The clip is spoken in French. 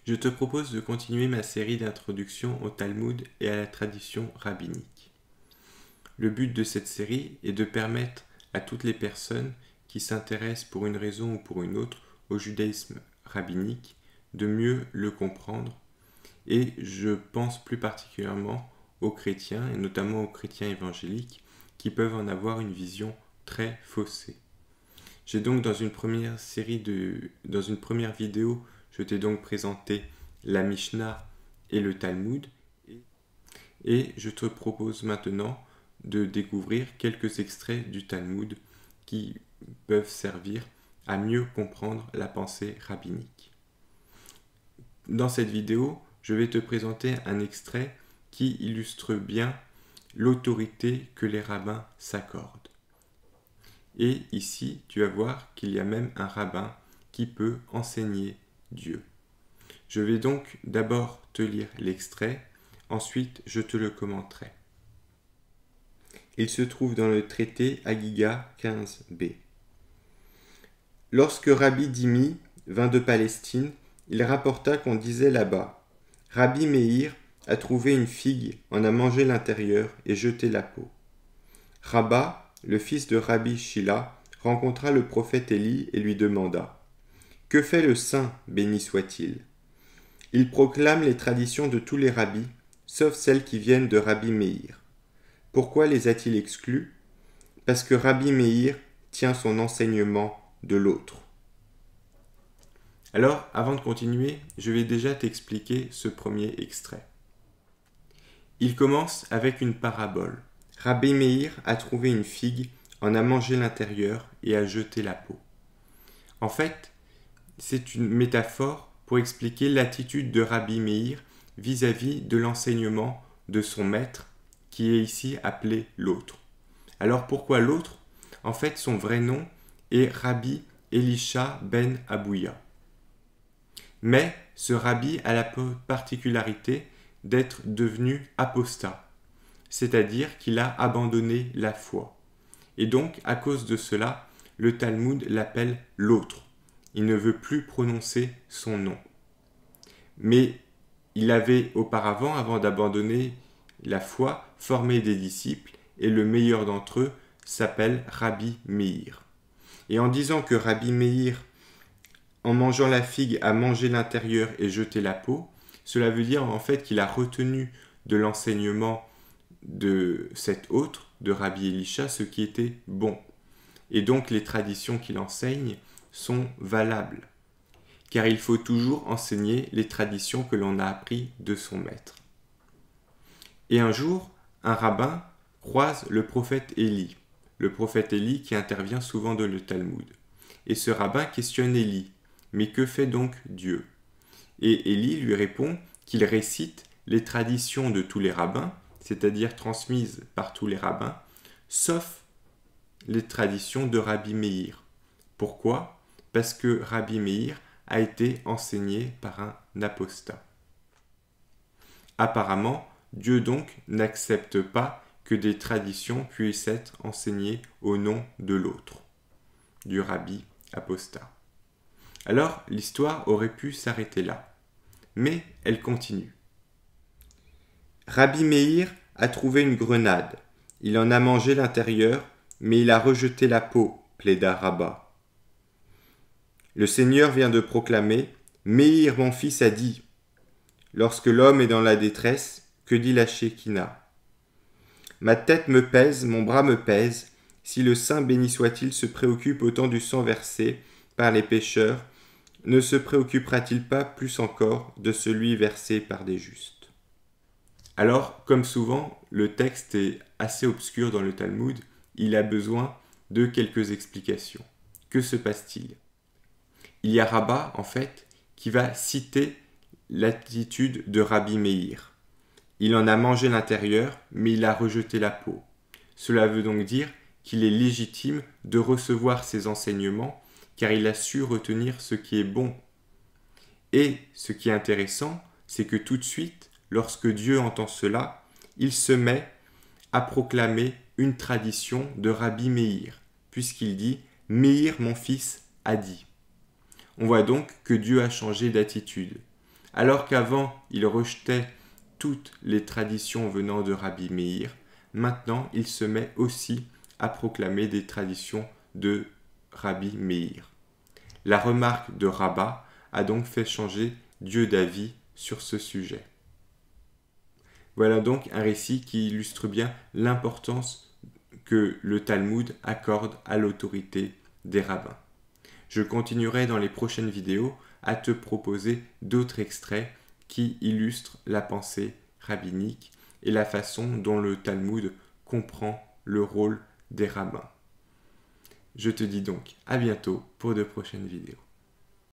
Je te propose de continuer ma série d'introduction au Talmud et à la tradition rabbinique. Le but de cette série est de permettre à toutes les personnes qui s'intéressent pour une raison ou pour une autre au judaïsme rabbinique de mieux le comprendre, et je pense plus particulièrement aux chrétiens, et notamment aux chrétiens évangéliques, qui peuvent en avoir une vision très faussée. J'ai donc dans une première vidéo, je t'ai donc présenté la Mishnah et le Talmud, et je te propose maintenant de découvrir quelques extraits du Talmud qui peuvent servir à mieux comprendre la pensée rabbinique. Dans cette vidéo, je vais te présenter un extrait qui illustre bien l'autorité que les rabbins s'accordent. Et ici, tu vas voir qu'il y a même un rabbin qui peut enseigner Dieu. Je vais donc d'abord te lire l'extrait, ensuite je te le commenterai. Il se trouve dans le traité Hagiga 15b. Lorsque Rabbi Dimi vint de Palestine, il rapporta qu'on disait là-bas « Rabbi Meir a trouvé une figue, en a mangé l'intérieur et jeté la peau. » Rabba, le fils de Rabbi Shila, rencontra le prophète Élie et lui demanda « Que fait le saint, béni soit-il » Il proclame les traditions de tous les rabbis, sauf celles qui viennent de Rabbi Meir. Pourquoi les a-t-il exclus? Parce que Rabbi Meir tient son enseignement de l'autre. Alors, avant de continuer, je vais déjà t'expliquer ce premier extrait. Il commence avec une parabole. Rabbi Meir a trouvé une figue, en a mangé l'intérieur et a jeté la peau. En fait, c'est une métaphore pour expliquer l'attitude de Rabbi Meir vis-à-vis de l'enseignement de son maître, qui est ici appelé l'autre. Alors pourquoi l'autre? En fait, son vrai nom est Rabbi Elisha ben Abouya. Mais ce rabbi a la particularité d'être devenu apostat, c'est-à-dire qu'il a abandonné la foi. Et donc, à cause de cela, le Talmud l'appelle l'autre. Il ne veut plus prononcer son nom. Mais il avait auparavant, avant d'abandonner la foi, formé des disciples, et le meilleur d'entre eux s'appelle Rabbi Meir. Et en disant que Rabbi Meir, en mangeant la figue, a mangé l'intérieur et jeté la peau, cela veut dire en fait qu'il a retenu de l'enseignement de cet autre, de Rabbi Elisha, ce qui était bon. Et donc les traditions qu'il enseigne sont valables, car il faut toujours enseigner les traditions que l'on a apprises de son maître. Et un jour, un rabbin croise le prophète Élie qui intervient souvent dans le Talmud. Et ce rabbin questionne Élie, mais que fait donc Dieu? Et Élie lui répond qu'il récite les traditions de tous les rabbins, c'est-à-dire transmises par tous les rabbins, sauf les traditions de Rabbi Meir. Pourquoi? Parce que Rabbi Meir a été enseigné par un apostat. Apparemment, Dieu donc n'accepte pas que des traditions puissent être enseignées au nom de l'autre, du rabbi apostat. Alors, l'histoire aurait pu s'arrêter là, mais elle continue. Rabbi Meir a trouvé une grenade. Il en a mangé l'intérieur, mais il a rejeté la peau, plaida Rabba. Le Seigneur vient de proclamer « Meir, mon fils, a dit » Lorsque l'homme est dans la détresse, que dit la Shekinah? Ma tête me pèse, mon bras me pèse, si le saint béni soit-il se préoccupe autant du sang versé par les pécheurs, ne se préoccupera-t-il pas plus encore de celui versé par des justes? Alors, comme souvent, le texte est assez obscur dans le Talmud, il a besoin de quelques explications. Que se passe-t-il? Il y a Rabba, en fait, qui va citer l'attitude de Rabbi Meir. Il en a mangé l'intérieur, mais il a rejeté la peau. Cela veut donc dire qu'il est légitime de recevoir ses enseignements, car il a su retenir ce qui est bon. Et ce qui est intéressant, c'est que tout de suite, lorsque Dieu entend cela, il se met à proclamer une tradition de Rabbi Meir, puisqu'il dit « Meir, mon fils, a dit ». On voit donc que Dieu a changé d'attitude. Alors qu'avant, il rejetait toutes les traditions venant de Rabbi Meir, maintenant il se met aussi à proclamer des traditions de Rabbi Meir. La remarque de Rabbah a donc fait changer Dieu d'avis sur ce sujet. Voilà donc un récit qui illustre bien l'importance que le Talmud accorde à l'autorité des rabbins. Je continuerai dans les prochaines vidéos à te proposer d'autres extraits qui illustrent la pensée rabbinique et la façon dont le Talmud comprend le rôle des rabbins. Je te dis donc à bientôt pour de prochaines vidéos.